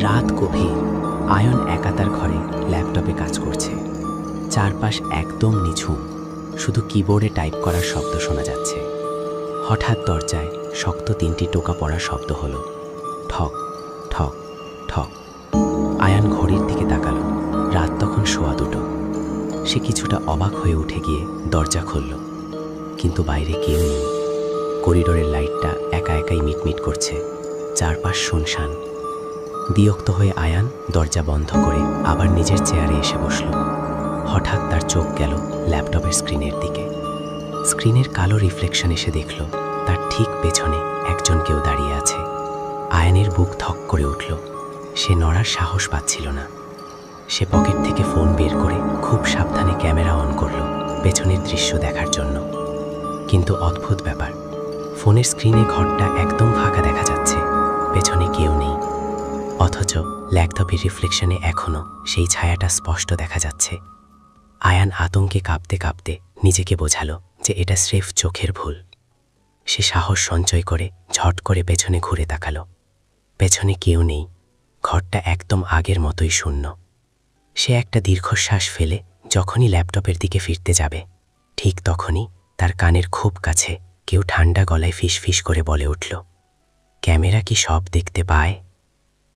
রাত গভীর। আয়ন একা তার ঘরে ল্যাপটপে কাজ করছে। চারপাশ একদম নিঝুম, শুধু কিবোর্ডে টাইপ করার শব্দ শোনা যাচ্ছে। হঠাৎ দরজায় শক্ত 3টি টোকা পড়ার শব্দ হলো। ঠক ঠক ঠক। আয়ান ঘড়ির দিকে তাকালো। রাত তখন 2:15। সে কিছুটা অবাক হয়ে উঠে গিয়ে দরজা খুলল, কিন্তু বাইরে কেউ নেই। করিডোরের লাইটটা একা একাই মিটমিট করছে। চারপাশ শুনশান। বিরক্ত হয়ে আয়ান দরজা বন্ধ করে আবার নিজের চেয়ারে এসে বসল। হঠাৎ তার চোখ গেল ল্যাপটপের স্ক্রিনের দিকে। স্ক্রিনের কালো রিফ্লেকশন এসে দেখল তার ঠিক পেছনে একজন কেউ দাঁড়িয়ে আছে। আয়ানের বুক ধক করে উঠল। সে নড়ার সাহস পাচ্ছিল না। সে পকেট থেকে ফোন বের করে খুব সাবধানে ক্যামেরা অন করল পেছনের দৃশ্য দেখার জন্য। কিন্তু অদ্ভুত ব্যাপার, ফোনের স্ক্রিনে ঘরটা একদম ফাঁকা দেখা যাচ্ছে, পেছনে কেউ নেই। অথচ ল্যাপটপের রিফ্লেকশনে এখনও সেই ছায়াটা স্পষ্ট দেখা যাচ্ছে। আয়ান আতঙ্কে কাঁপতে কাঁপতে নিজেকে বোঝালো যে এটা স্রেফ চোখের ভুল। সে সাহস সঞ্চয় করে ঝট করে পেছনে ঘুরে তাকালো। পেছনে কেউ নেই, ঘরটা একদম আগের মতোই শূন্য। সে একটা দীর্ঘশ্বাস ফেলে যখনই ল্যাপটপের দিকে ফিরতে যাবে, ঠিক তখনই তার কানের খুব কাছে কেউ ঠান্ডা গলায় ফিসফিস করে বলে উঠল, ক্যামেরা কি সব দেখতে পায়?